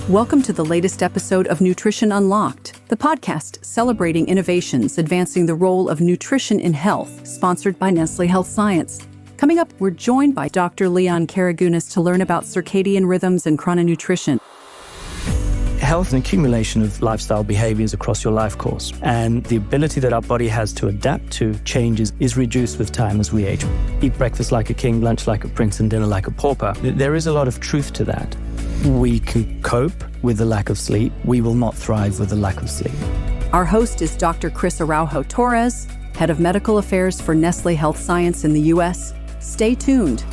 Welcome to the latest episode of Nutrition Unlocked, the podcast celebrating innovations advancing the role of nutrition in health, sponsored by Nestlé Health Science. Coming up, we're joined by Dr. Leonidas Karagounis to learn about circadian rhythms and chrononutrition. Health is an accumulation of lifestyle behaviors across your life course, and the ability that our body has to adapt to changes is reduced with time as we age. Eat breakfast like a king, lunch like a prince, and dinner like a pauper. There is a lot of truth to that. We can cope with the lack of sleep. We will not thrive with the lack of sleep. Our host is Dr. Krys Araujo Torres, Head of Medical Affairs for Nestlé Health Science in the U.S. Stay tuned.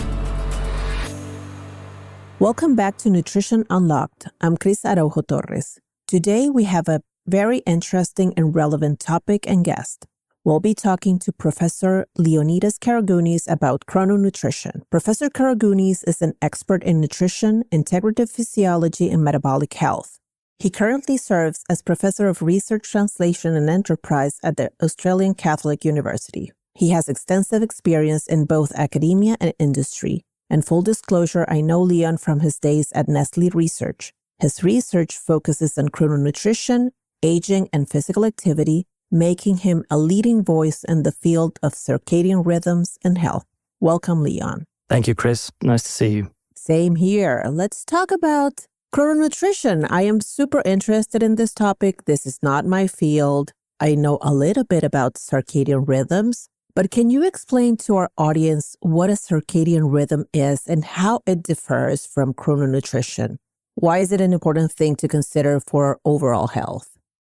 Welcome back to Nutrition Unlocked. I'm Krys Araujo Torres. Today we have a very interesting and relevant topic and guest. We'll be talking to Professor Leonidas Karagounis about chrononutrition. Professor Karagounis is an expert in nutrition, integrative physiology, and metabolic health. He currently serves as Professor of Research, Translation, and Enterprise at the Australian Catholic University. He has extensive experience in both academia and industry. And full disclosure, I know Leon from his days at Nestlé Research. His research focuses on chrononutrition, aging, and physical activity, making him a leading voice in the field of circadian rhythms and health. Welcome, Leon. Thank you, Krys. Nice to see you. Same here. Let's talk about chrononutrition. I am super interested in this topic. This is not my field. I know a little bit about circadian rhythms, but can you explain to our audience what a circadian rhythm is and how it differs from chrononutrition? Why is it an important thing to consider for overall health?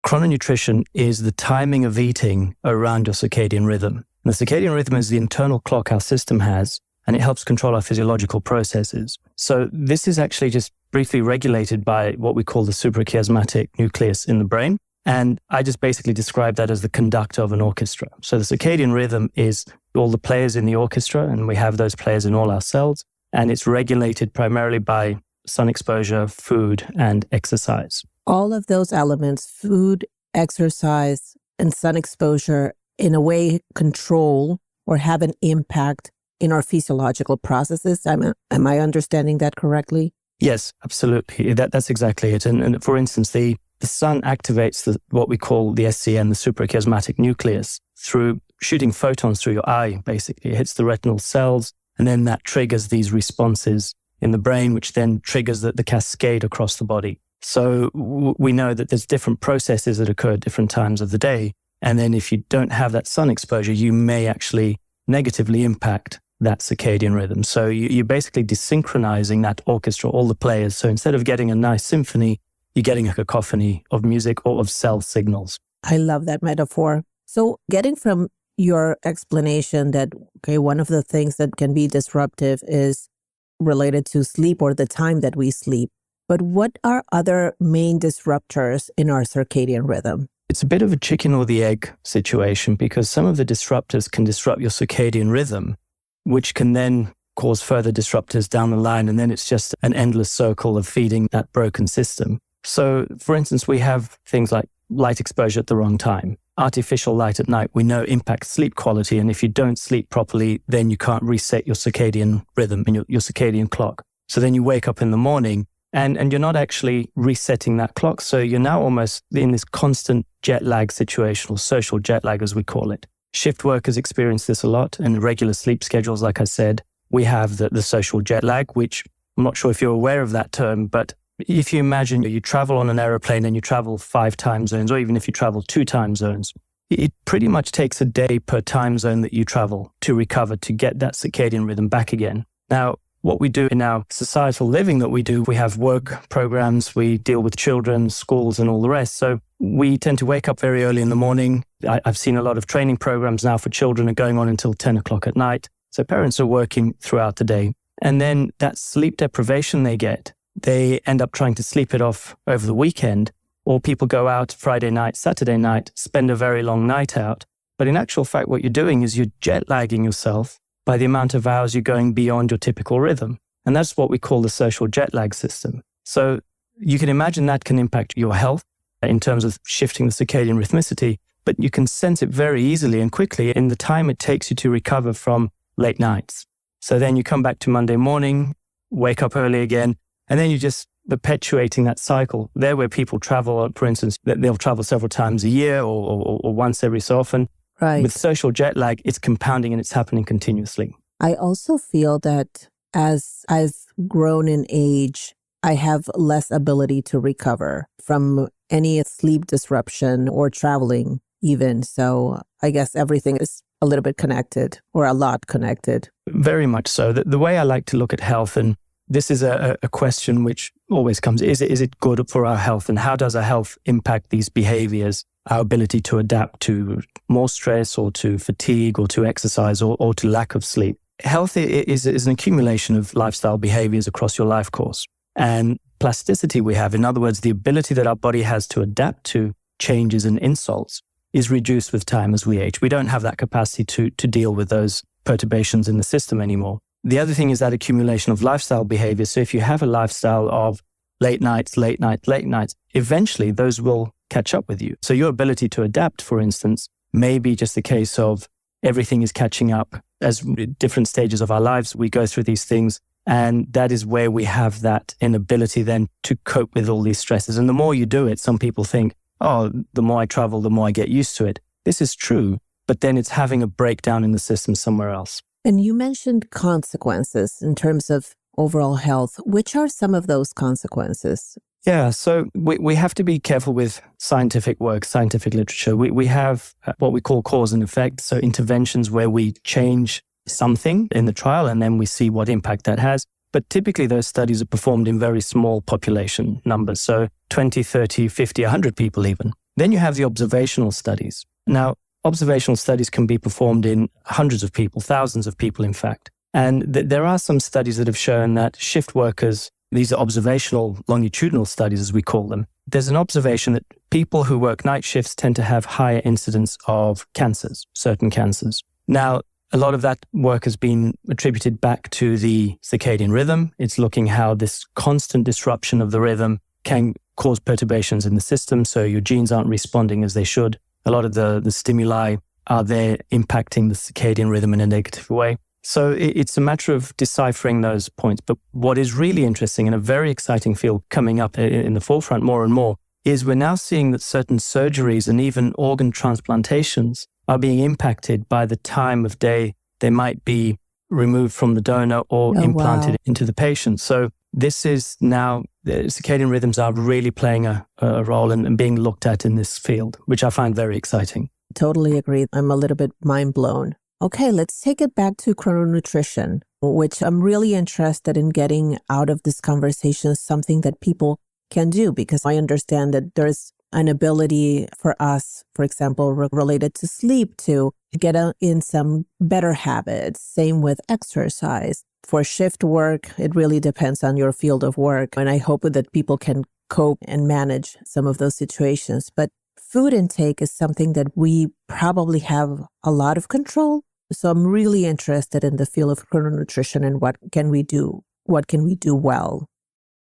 Chrononutrition is the timing of eating around your circadian rhythm. And the circadian rhythm is the internal clock our system has, and it helps control our physiological processes. So this is actually just briefly regulated by what we call the suprachiasmatic nucleus in the brain. And I just basically describe that as the conductor of an orchestra. So the circadian rhythm is all the players in the orchestra, and we have those players in all our cells. And it's regulated primarily by sun exposure, food, and exercise. All of those elements, food, exercise, and sun exposure, in a way control or have an impact in our physiological processes. Am I understanding that correctly? Yes, absolutely. That's exactly it. And for instance, the sun activates what we call the SCN, the suprachiasmatic nucleus, through shooting photons through your eye, basically. It hits the retinal cells, and then that triggers these responses in the brain, which then triggers the cascade across the body. So we know that there's different processes that occur at different times of the day. And then if you don't have that sun exposure, you may actually negatively impact that circadian rhythm. So you're basically desynchronizing that orchestra, all the players. So instead of getting a nice symphony, you're getting a cacophony of music or of cell signals. I love that metaphor. So getting from your explanation that, okay, one of the things that can be disruptive is related to sleep or the time that we sleep. But what are other main disruptors in our circadian rhythm? It's a bit of a chicken or the egg situation because some of the disruptors can disrupt your circadian rhythm, which can then cause further disruptors down the line. And then it's just an endless circle of feeding that broken system. So, for instance, we have things like light exposure at the wrong time. Artificial light at night, we know impacts sleep quality. And if you don't sleep properly, then you can't reset your circadian rhythm and your circadian clock. So then you wake up in the morning and you're not actually resetting that clock. So you're now almost in this constant jet lag situation, or social jet lag, as we call it. Shift workers experience this a lot, and irregular sleep schedules, like I said. We have the social jet lag, which I'm not sure if you're aware of that term, but if you imagine you travel on an aeroplane and you travel 5 time zones, or even if you travel 2 time zones, it pretty much takes a day per time zone that you travel to recover, to get that circadian rhythm back again. Now, what we do in our societal living that we do, we have work programs, we deal with children, schools, and all the rest. So we tend to wake up very early in the morning. I've seen a lot of training programs now for children are going on until 10 o'clock at night. So parents are working throughout the day. And then that sleep deprivation they end up trying to sleep it off over the weekend, or people go out Friday night, Saturday night, spend a very long night out. But in actual fact, what you're doing is you're jet lagging yourself by the amount of hours you're going beyond your typical rhythm. And that's what we call the social jet lag system. So you can imagine that can impact your health in terms of shifting the circadian rhythmicity, but you can sense it very easily and quickly in the time it takes you to recover from late nights. So then you come back to Monday morning, wake up early again, and then you just perpetuating that cycle. There where people travel, for instance, they'll travel several times a year or once every so often. Right. With social jet lag, it's compounding and it's happening continuously. I also feel that as I've grown in age, I have less ability to recover from any sleep disruption or traveling even. So I guess everything is a little bit connected or a lot connected. Very much so. The way I like to look at health, and this is a question which always comes, is it good for our health? And how does our health impact these behaviors, our ability to adapt to more stress or to fatigue or to exercise or to lack of sleep? Health is an accumulation of lifestyle behaviors across your life course. And plasticity we have, in other words, the ability that our body has to adapt to changes and insults, is reduced with time as we age. We don't have that capacity to deal with those perturbations in the system anymore. The other thing is that accumulation of lifestyle behavior. So if you have a lifestyle of late nights, eventually those will catch up with you. So your ability to adapt, for instance, may be just a case of everything is catching up. As different stages of our lives, we go through these things. And that is where we have that inability then to cope with all these stresses. And the more you do it, some people think, oh, the more I travel, the more I get used to it. This is true, but then it's having a breakdown in the system somewhere else. And you mentioned consequences in terms of overall health. Which are some of those consequences? Yeah, so we have to be careful with scientific work, scientific literature. We have what we call cause and effect, so interventions where we change something in the trial and then we see what impact that has. But typically those studies are performed in very small population numbers, so 20, 30, 50, 100 people even. Then you have the observational studies. Now, observational studies can be performed in hundreds of people, thousands of people in fact. And there are some studies that have shown that shift workers, these are observational longitudinal studies as we call them, there's an observation that people who work night shifts tend to have higher incidence of cancers, certain cancers. Now, a lot of that work has been attributed back to the circadian rhythm. It's looking how this constant disruption of the rhythm can cause perturbations in the system, so your genes aren't responding as they should. A lot of the stimuli are there impacting the circadian rhythm in a negative way. So it's a matter of deciphering those points. But what is really interesting and a very exciting field coming up in the forefront more and more is we're now seeing that certain surgeries and even organ transplantations are being impacted by the time of day they might be removed from the donor or implanted into the patient. So this is now, the circadian rhythms are really playing a role and being looked at in this field, which I find very exciting. Totally agree. I'm a little bit mind blown. Okay, let's take it back to chrononutrition, which I'm really interested in getting out of this conversation, something that people can do, because I understand that there's an ability for us, for example, related to sleep, to get in some better habits. Same with exercise. For shift work, it really depends on your field of work. And I hope that people can cope and manage some of those situations. But food intake is something that we probably have a lot of control. So I'm really interested in the field of chrononutrition and what can we do well.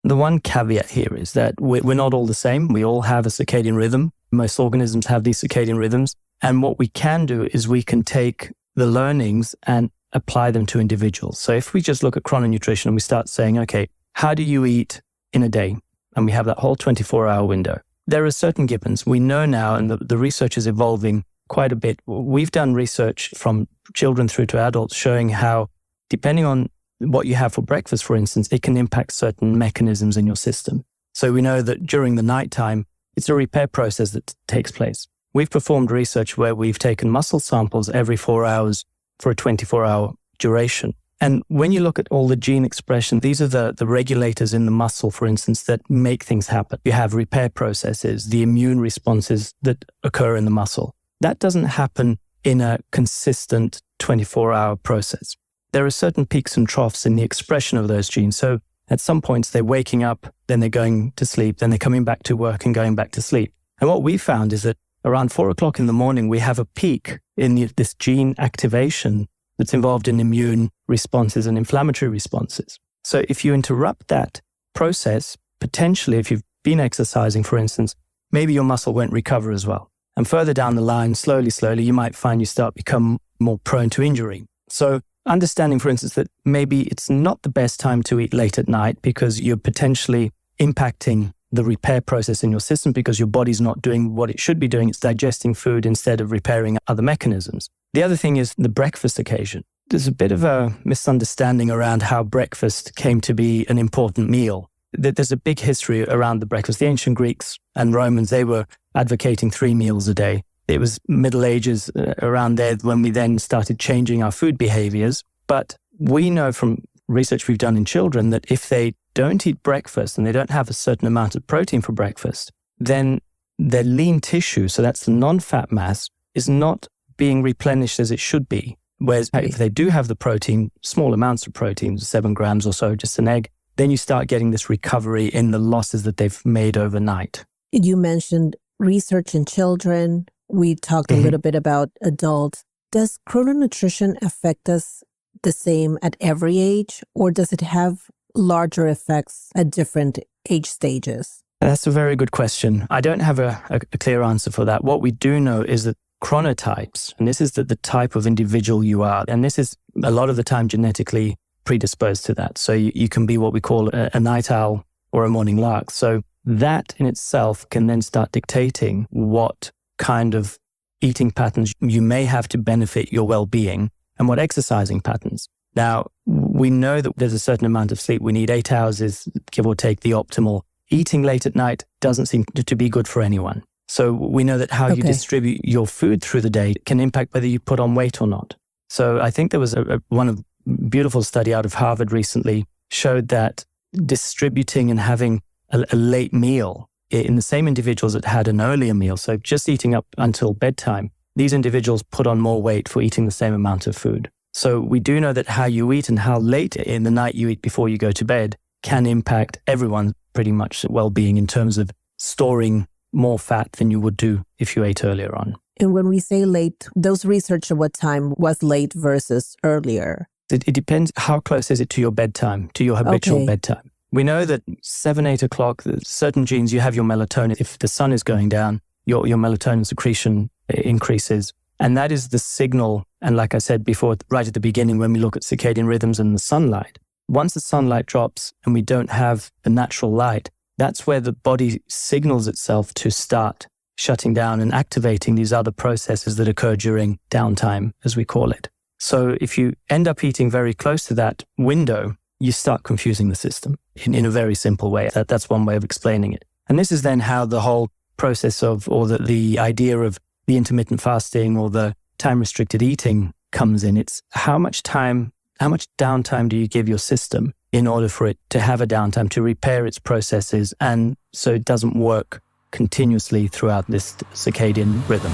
The one caveat here is that we're not all the same. We all have a circadian rhythm. Most organisms have these circadian rhythms. And what we can do is we can take the learnings and apply them to individuals. So if we just look at chrononutrition and we start saying, okay, how do you eat in a day? And we have that whole 24-hour window. There are certain givens. We know now, and the research is evolving quite a bit. We've done research from children through to adults showing how, depending on what you have for breakfast, for instance, it can impact certain mechanisms in your system. So we know that during the nighttime, it's a repair process that takes place. We've performed research where we've taken muscle samples every 4 hours for a 24-hour duration. And when you look at all the gene expression, these are the regulators in the muscle, for instance, that make things happen. You have repair processes, the immune responses that occur in the muscle. That doesn't happen in a consistent 24-hour process. There are certain peaks and troughs in the expression of those genes. So at some points, they're waking up, then they're going to sleep, then they're coming back to work and going back to sleep. And what we found is that around 4 o'clock in the morning, we have a peak in this gene activation that's involved in immune responses and inflammatory responses. So if you interrupt that process, potentially, if you've been exercising, for instance, maybe your muscle won't recover as well. And further down the line, slowly, you might find you become more prone to injury. So understanding, for instance, that maybe it's not the best time to eat late at night because you're potentially impacting the repair process in your system because your body's not doing what it should be doing. It's digesting food instead of repairing other mechanisms. The other thing is the breakfast occasion. There's a bit of a misunderstanding around how breakfast came to be an important meal. There's a big history around the breakfast. The ancient Greeks and Romans, they were advocating 3 meals a day. It was Middle Ages around there when we then started changing our food behaviors. But we know from research we've done in children that if they don't eat breakfast and they don't have a certain amount of protein for breakfast, then their lean tissue, so that's the non-fat mass, is not being replenished as it should be. Whereas if they do have the protein, small amounts of protein, 7 grams or so, just an egg, then you start getting this recovery in the losses that they've made overnight. You mentioned research in children. We talked a little bit about adults. Does chrononutrition affect us the same at every age, or does it have larger effects at different age stages? That's a very good question. I don't have a clear answer for that. What we do know is that chronotypes, and this is the type of individual you are, and this is a lot of the time genetically predisposed to that. So you can be what we call a night owl or a morning lark. So that in itself can then start dictating what kind of eating patterns you may have to benefit your well-being and what exercising patterns. Now, we know that there's a certain amount of sleep. We need 8 hours is, give or take, the optimal. Eating late at night doesn't seem to be good for anyone. So we know that how you distribute your food through the day can impact whether you put on weight or not. So I think there was one beautiful study out of Harvard recently showed that distributing and having a late meal in the same individuals that had an earlier meal, so just eating up until bedtime, these individuals put on more weight for eating the same amount of food. So we do know that how you eat and how late in the night you eat before you go to bed can impact everyone's pretty much well-being in terms of storing more fat than you would do if you ate earlier on. And when we say late, those research at what time was late versus earlier? It depends how close is it to your bedtime, to your habitual bedtime. We know that 7, 8 o'clock, certain genes, you have your melatonin. If the sun is going down, your melatonin secretion increases. And that is the signal. And like I said before, right at the beginning, when we look at circadian rhythms and the sunlight, once the sunlight drops and we don't have the natural light, that's where the body signals itself to start shutting down and activating these other processes that occur during downtime, as we call it. So if you end up eating very close to that window, you start confusing the system in a very simple way. That's one way of explaining it. And this is then how the whole process of, or the idea of the intermittent fasting or the time-restricted eating comes in. It's how much downtime do you give your system in order for it to have a downtime, to repair its processes, and so it doesn't work continuously throughout this circadian rhythm.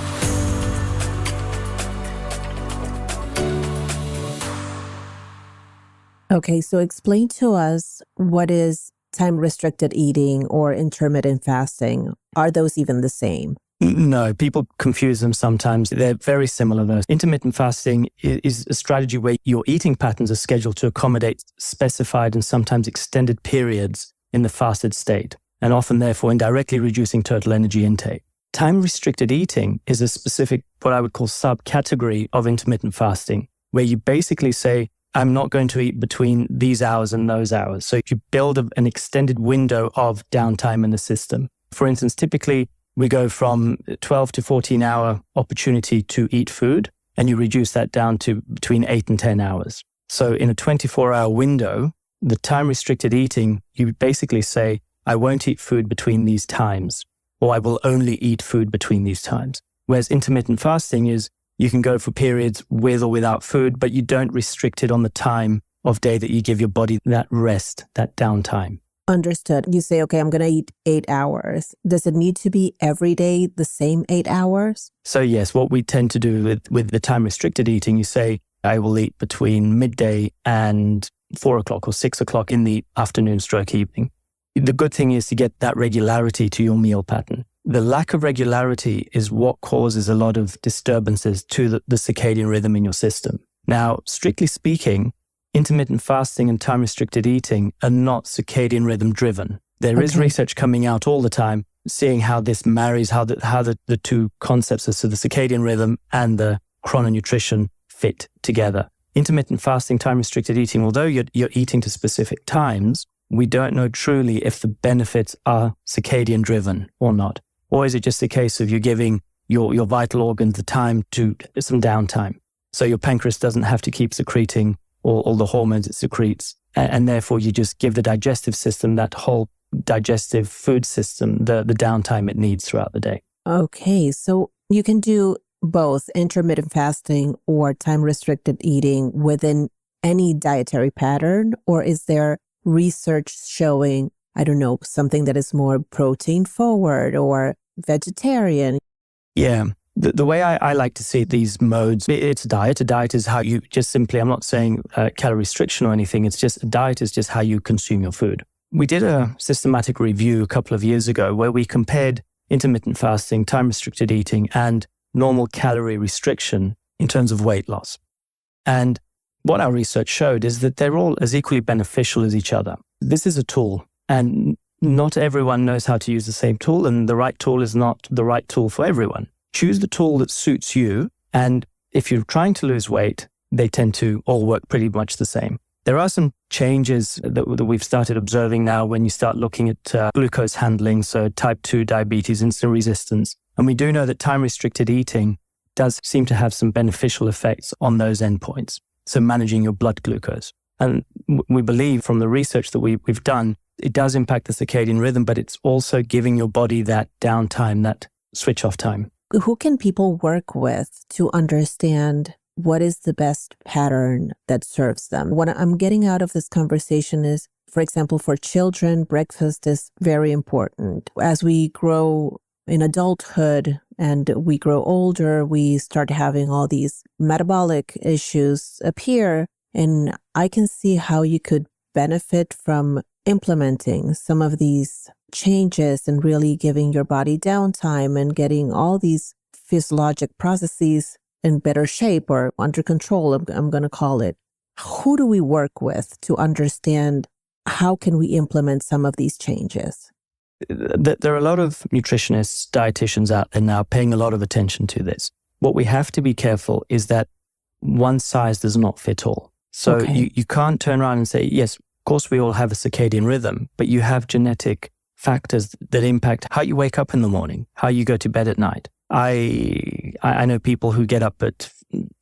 Okay, so explain to us what is time-restricted eating or intermittent fasting. Are those even the same? No, people confuse them sometimes. They're very similar though. Intermittent fasting is a strategy where your eating patterns are scheduled to accommodate specified and sometimes extended periods in the fasted state, and often therefore indirectly reducing total energy intake. Time-restricted eating is a specific, what I would call subcategory of intermittent fasting, where you basically say, I'm not going to eat between these hours and those hours. So you build an extended window of downtime in the system. For instance, typically we go from 12 to 14 hour opportunity to eat food, and you reduce that down to between 8 and 10 hours. So in a 24-hour window, the time-restricted eating, you basically say, I won't eat food between these times, or I will only eat food between these times. Whereas intermittent fasting is, you can go for periods with or without food, but you don't restrict it on the time of day that you give your body that rest, that downtime. Understood. You say, okay, I'm going to eat 8 hours. Does it need to be every day the same 8 hours? So yes, what we tend to do with the time-restricted eating, you say, I will eat between midday and 4 o'clock or 6 o'clock in the afternoon stroke evening. The good thing is to get that regularity to your meal pattern. The lack of regularity is what causes a lot of disturbances to the circadian rhythm in your system. Now, strictly speaking, intermittent fasting and time-restricted eating are not circadian rhythm driven. There is research coming out all the time, seeing how this marries, how the two concepts as to the circadian rhythm and the chrononutrition fit together. Intermittent fasting, time-restricted eating, although you're eating to specific times, we don't know truly if the benefits are circadian driven or not. Or is it just a case of you're giving your vital organs the time to some downtime? So your pancreas doesn't have to keep secreting all the hormones it secretes. And therefore you just give the digestive system, that whole digestive food system, the downtime it needs throughout the day. Okay, so you can do both intermittent fasting or time-restricted eating within any dietary pattern, or is there research showing, I don't know, something that is more protein forward or vegetarian? Yeah. The way I like to see these modes, it's a diet. A diet is how you just simply, I'm not saying calorie restriction or anything. It's just a diet is just how you consume your food. We did a systematic review a couple of years ago where we compared intermittent fasting, time-restricted eating, and normal calorie restriction in terms of weight loss. And what our research showed is that they're all as equally beneficial as each other. This is a tool, and not everyone knows how to use the same tool, and the right tool is not the right tool for everyone. Choose the tool that suits you, and if you're trying to lose weight, they tend to all work pretty much the same. There are some changes that we've started observing now when you start looking at glucose handling, so type 2 diabetes, insulin resistance. And we do know that time-restricted eating does seem to have some beneficial effects on those endpoints, so managing your blood glucose. And we believe from the research that we've done, it does impact the circadian rhythm, but it's also giving your body that downtime, that switch-off time. Who can people work with to understand what is the best pattern that serves them? What I'm getting out of this conversation is, for example, for children, breakfast is very important. As we grow in adulthood and we grow older, we start having all these metabolic issues appear. And I can see how you could benefit from implementing some of these changes and really giving your body downtime and getting all these physiologic processes in better shape or under control, I'm going to call it. Who do we work with to understand how can we implement some of these changes? There are a lot of nutritionists, dietitians out there now paying a lot of attention to this. What we have to be careful is that one size does not fit all. So you can't turn around and say, yes, of course we all have a circadian rhythm, but you have genetic factors that impact how you wake up in the morning, how you go to bed at night. I know people who get up at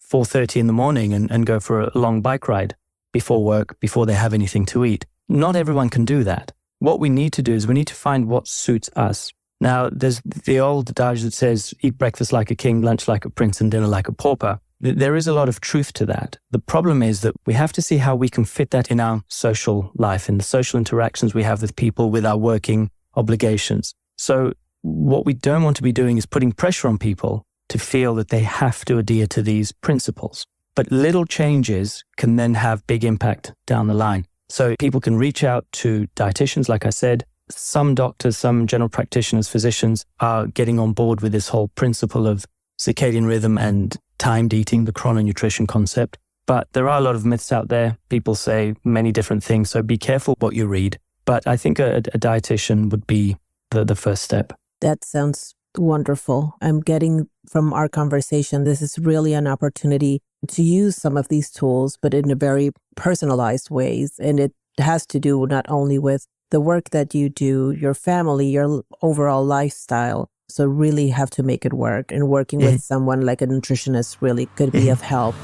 4:30 in the morning and go for a long bike ride before work, before they have anything to eat. Not everyone can do that. What we need to do is we need to find what suits us. Now, there's the old adage that says, eat breakfast like a king, lunch like a prince, and dinner like a pauper. There is a lot of truth to that. The problem is that we have to see how we can fit that in our social life, in the social interactions we have with people, with our working obligations. So what we don't want to be doing is putting pressure on people to feel that they have to adhere to these principles. But little changes can then have big impact down the line. So people can reach out to dietitians, like I said. Some doctors, some general practitioners, physicians are getting on board with this whole principle of circadian rhythm and timed eating, the chrononutrition concept. But there are a lot of myths out there. People say many different things, so be careful what you read. But I think a dietitian would be the first step. That sounds wonderful. I'm getting from our conversation, this is really an opportunity to use some of these tools, but in a very personalized ways. And it has to do not only with the work that you do, your family, your overall lifestyle. So really have to make it work. And working with someone like a nutritionist really could be of help.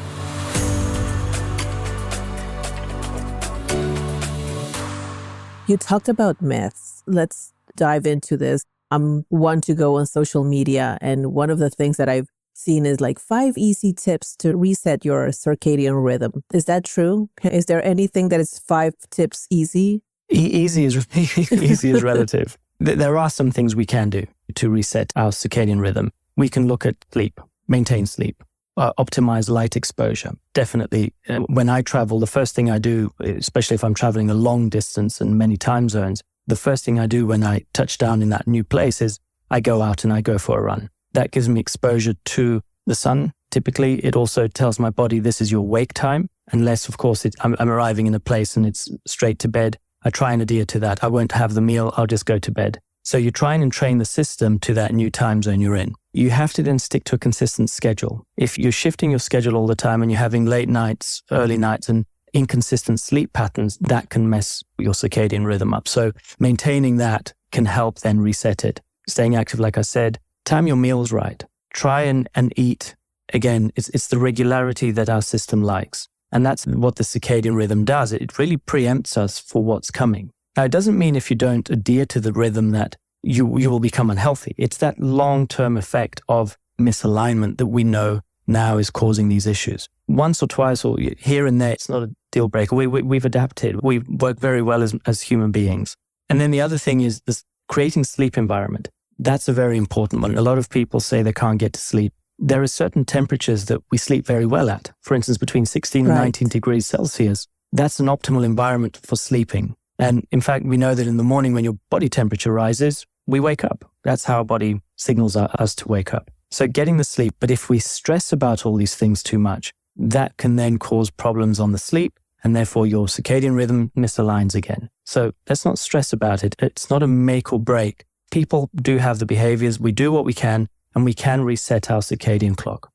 You talked about myths. Let's dive into this. I'm one to go on social media, and one of the things that I've seen is like 5 easy tips to reset your circadian rhythm. Is that true? Is there anything that is 5 tips easy? Easy is relative. There are some things we can do to reset our circadian rhythm. We can look at sleep, maintain sleep, optimize light exposure. Definitely, when I travel, the first thing I do, especially if I'm traveling a long distance and many time zones, the first thing I do when I touch down in that new place is I go out and I go for a run. That gives me exposure to the sun. Typically, it also tells my body this is your wake time. Unless, of course, I'm arriving in a place and it's straight to bed. I try and adhere to that. I won't have the meal. I'll just go to bed. So you try and train the system to that new time zone you're in. You have to then stick to a consistent schedule. If you're shifting your schedule all the time and you're having late nights, early nights, and inconsistent sleep patterns, that can mess your circadian rhythm up. So maintaining that can help then reset it. Staying active, like I said, time your meals right. Try and eat. Again, it's the regularity that our system likes. And that's what the circadian rhythm does. It really preempts us for what's coming. Now, it doesn't mean if you don't adhere to the rhythm that you will become unhealthy. It's that long-term effect of misalignment that we know now is causing these issues. Once or twice or here and there, it's not a deal breaker. We've adapted. We work very well as human beings. And then the other thing is this creating sleep environment. That's a very important one. A lot of people say they can't get to sleep. There are certain temperatures that we sleep very well at. For instance, between 16 and 19 degrees Celsius. That's an optimal environment for sleeping. And in fact, we know that in the morning when your body temperature rises, we wake up. That's how our body signals us to wake up. So getting the sleep. But if we stress about all these things too much, that can then cause problems on the sleep, and therefore your circadian rhythm misaligns again. So let's not stress about it. It's not a make or break. People do have the behaviors. We do what we can, and we can reset our circadian clock.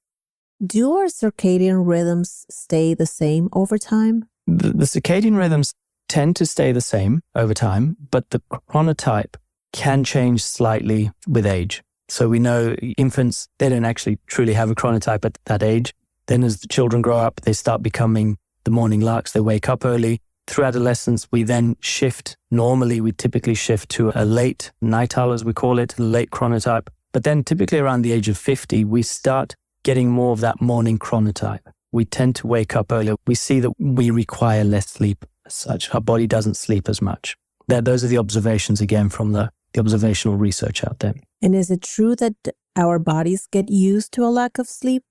Do our circadian rhythms stay the same over time? The circadian rhythms tend to stay the same over time, but the chronotype can change slightly with age. So we know infants, they don't actually truly have a chronotype at that age. Then as the children grow up, they start becoming the morning larks. They wake up early. Through adolescence, we then shift. Normally, we typically shift to a late night owl, as we call it, a late chronotype. But then typically around the age of 50, we start getting more of that morning chronotype. We tend to wake up earlier. We see that we require less sleep as such. Our body doesn't sleep as much. Those are the observations, again, from the observational research out there. And is it true that our bodies get used to a lack of sleep?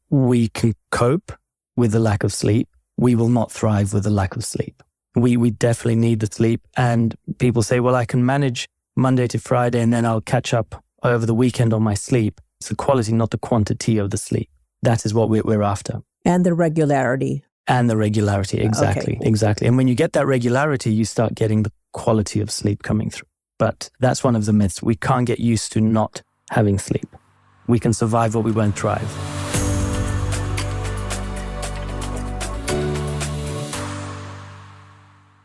We can cope with the lack of sleep. We will not thrive with the lack of sleep. We definitely need the sleep. And people say, well, I can manage Monday to Friday and then I'll catch up over the weekend on my sleep. It's the quality, not the quantity of the sleep. That is what we're after. And the regularity. Exactly. Okay. Exactly. And when you get that regularity, you start getting the quality of sleep coming through. But that's one of the myths. We can't get used to not having sleep. We can survive, but we won't thrive.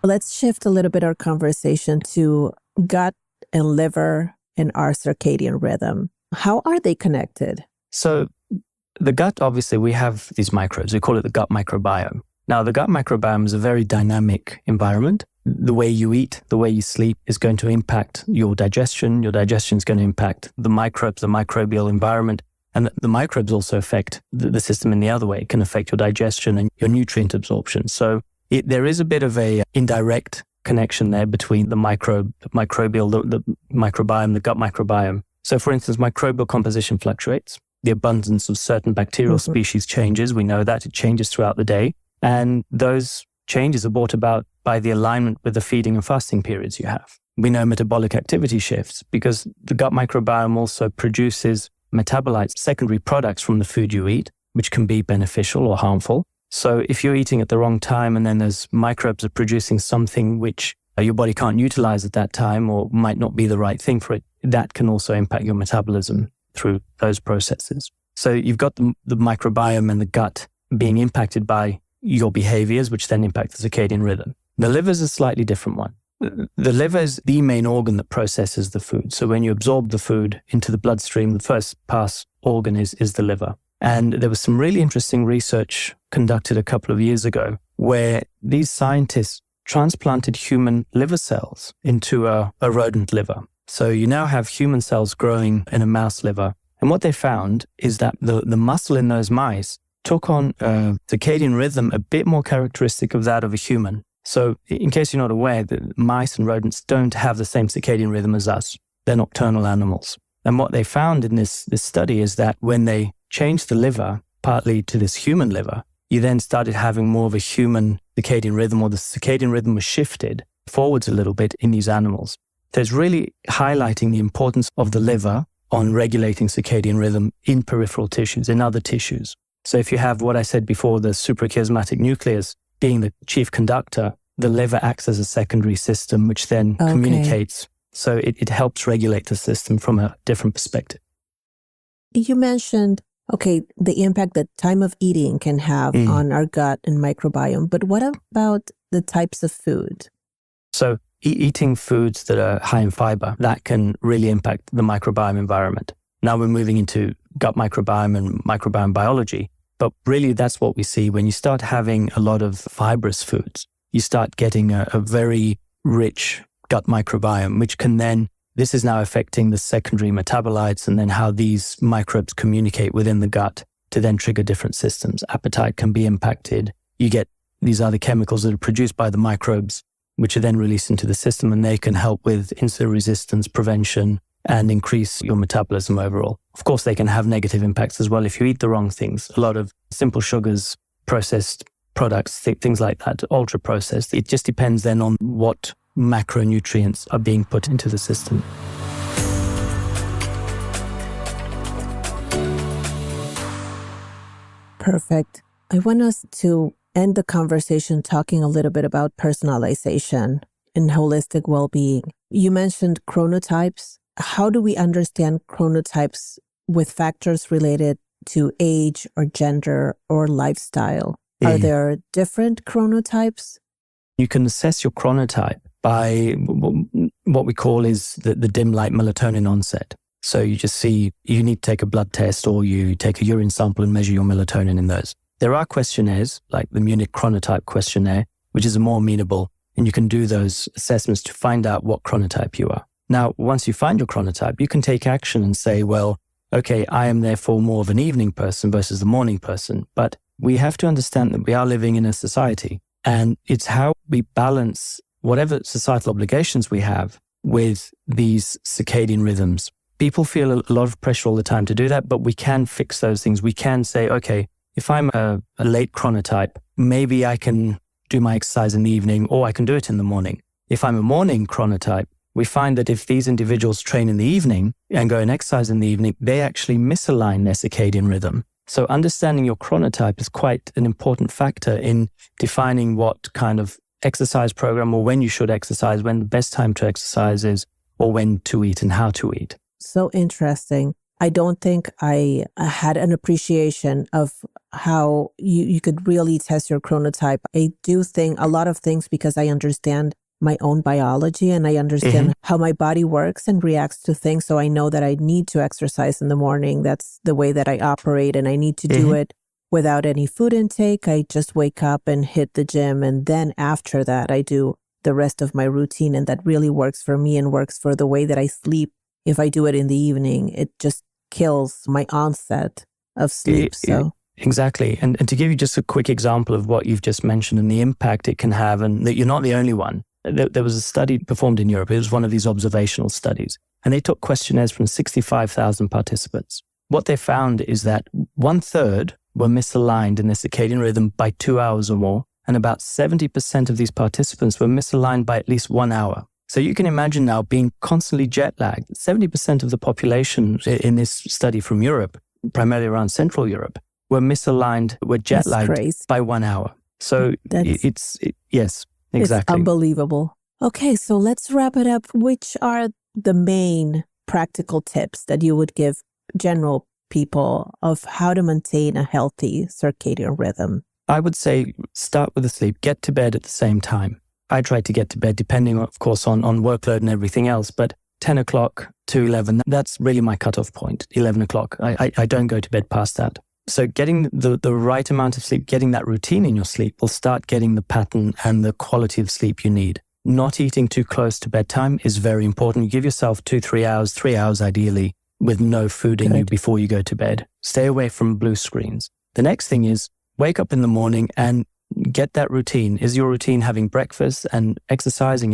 Let's shift a little bit our conversation to gut and liver and our circadian rhythm. How are they connected? So the gut, obviously, we have these microbes. We call it the gut microbiome. Now, the gut microbiome is a very dynamic environment. The way you eat, the way you sleep is going to impact your digestion. Your digestion is going to impact the microbes, the microbial environment. And the microbes also affect the system in the other way. It can affect your digestion and your nutrient absorption. So there is a bit of a indirect connection there between the microbial, the microbiome, the gut microbiome. So for instance, microbial composition fluctuates. The abundance of certain bacterial species changes. We know that it changes throughout the day. And those changes are brought about by the alignment with the feeding and fasting periods you have. We know metabolic activity shifts because the gut microbiome also produces metabolites, secondary products from the food you eat, which can be beneficial or harmful. So if you're eating at the wrong time and then those microbes are producing something which your body can't utilize at that time or might not be the right thing for it, that can also impact your metabolism through those processes. So you've got the microbiome and the gut being impacted by your behaviors, which then impact the circadian rhythm. The liver is a slightly different one. The liver is the main organ that processes the food. So when you absorb the food into the bloodstream, the first pass organ is the liver. And there was some really interesting research conducted a couple of years ago where these scientists transplanted human liver cells into a rodent liver. So you now have human cells growing in a mouse liver. And what they found is that the muscle in those mice took on a circadian rhythm a bit more characteristic of that of a human. So in case you're not aware, the mice and rodents don't have the same circadian rhythm as us. They're nocturnal animals. And what they found in this study is that when they changed the liver, partly to this human liver, you then started having more of a human circadian rhythm, or the circadian rhythm was shifted forwards a little bit in these animals. So it's really highlighting the importance of the liver on regulating circadian rhythm in peripheral tissues, in other tissues. So if you have what I said before, the suprachiasmatic nucleus being the chief conductor, the liver acts as a secondary system, which then communicates. So it helps regulate the system from a different perspective. You mentioned Okay, the impact that time of eating can have on our gut and microbiome. But what about the types of food? So eating foods that are high in fiber, that can really impact the microbiome environment. Now we're moving into gut microbiome and microbiome biology. But really, that's what we see. When you start having a lot of fibrous foods, you start getting a very rich gut microbiome, which can then, this is now affecting the secondary metabolites and then how these microbes communicate within the gut to then trigger different systems. Appetite can be impacted. You get these other chemicals that are produced by the microbes, which are then released into the system, and they can help with insulin resistance prevention and increase your metabolism overall. Of course, they can have negative impacts as well if you eat the wrong things. A lot of simple sugars, processed products, things like that, ultra processed. It just depends then on what macronutrients are being put into the system. Perfect. I want us to end the conversation talking a little bit about personalization and holistic well-being. You mentioned chronotypes. How do we understand chronotypes with factors related to age or gender or lifestyle? Are there different chronotypes? You can assess your chronotype by what we call is the dim light melatonin onset. So you just see, you need to take a blood test or you take a urine sample and measure your melatonin in those. There are questionnaires like the Munich Chronotype questionnaire, which is more amenable, and you can do those assessments to find out what chronotype you are. Now, once you find your chronotype, you can take action and say, well, okay, I am therefore more of an evening person versus the morning person. But we have to understand that we are living in a society, and it's how we balance whatever societal obligations we have with these circadian rhythms. People feel a lot of pressure all the time to do that, but we can fix those things. We can say, okay, if I'm a late chronotype, maybe I can do my exercise in the evening, or I can do it in the morning. If I'm a morning chronotype, we find that if these individuals train in the evening and go and exercise in the evening, they actually misalign their circadian rhythm. So understanding your chronotype is quite an important factor in defining what kind of exercise program or when you should exercise, when the best time to exercise is, or when to eat and how to eat. So interesting. I don't think I had an appreciation of how you could really test your chronotype. I do think a lot of things because I understand my own biology and I understand how my body works and reacts to things. So I know that I need to exercise in the morning. That's the way that I operate, and I need to do it without any food intake. I just wake up and hit the gym. And then after that, I do the rest of my routine. And that really works for me and works for the way that I sleep. If I do it in the evening, it just kills my onset of sleep. Exactly. And to give you just a quick example of what you've just mentioned and the impact it can have, and that you're not the only one. There was a study performed in Europe. It was one of these observational studies. And they took questionnaires from 65,000 participants. What they found is that 1/3 were misaligned in their circadian rhythm by 2 hours or more. And about 70% of these participants were misaligned by at least 1 hour. So you can imagine now being constantly jet lagged. 70% of the population in this study from Europe, primarily around Central Europe, were misaligned, were jet lagged by 1 hour. So yes, exactly. It's unbelievable. Okay, so let's wrap it up. Which are the main practical tips that you would give general people of how to maintain a healthy circadian rhythm? I would say start with the sleep, get to bed at the same time. I try to get to bed, depending, of course, on workload and everything else, but 10 o'clock to 11, that's really my cutoff point, 11 o'clock. I don't go to bed past that. So getting the right amount of sleep, getting that routine in your sleep will start getting the pattern and the quality of sleep you need. Not eating too close to bedtime is very important. You give yourself 2-3 hours, 3 hours ideally, with no food in you before you go to bed. Stay away from blue screens. The next thing is wake up in the morning and get that routine. Is your routine having breakfast and exercising,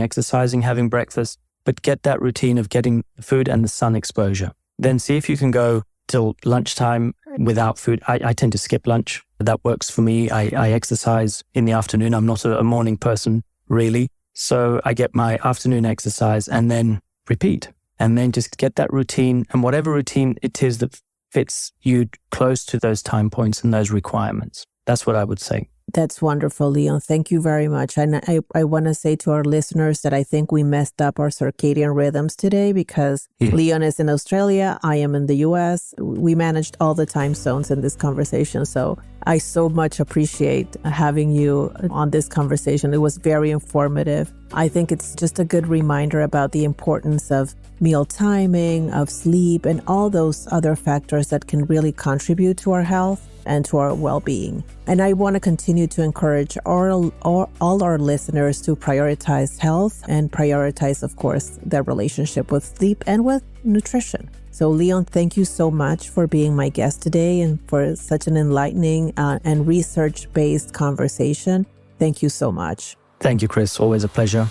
having breakfast? But get that routine of getting the food and the sun exposure. Then see if you can go till lunchtime without food. I tend to skip lunch. That works for me. I exercise in the afternoon. I'm not a morning person, really. So I get my afternoon exercise and then repeat. And then just get that routine, and whatever routine it is that fits you close to those time points and those requirements. That's what I would say. That's wonderful, Leon. Thank you very much. And I want to say to our listeners that I think we messed up our circadian rhythms today because Leon is in Australia, I am in the US. We managed all the time zones in this conversation. So I so much appreciate having you on this conversation. It was very informative. I think it's just a good reminder about the importance of meal timing, of sleep, and all those other factors that can really contribute to our health and to our well-being. And I want to continue to encourage all our listeners to prioritize health and prioritize, of course, their relationship with sleep and with nutrition. So Leon, thank you so much for being my guest today and for such an enlightening and research-based conversation. Thank you so much. Thank you, Krys. Always a pleasure.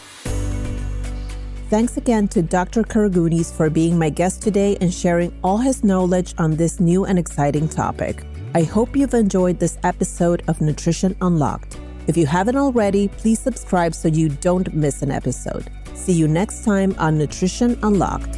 Thanks again to Dr. Karagounis for being my guest today and sharing all his knowledge on this new and exciting topic. I hope you've enjoyed this episode of Nutrition Unlocked. If you haven't already, please subscribe so you don't miss an episode. See you next time on Nutrition Unlocked.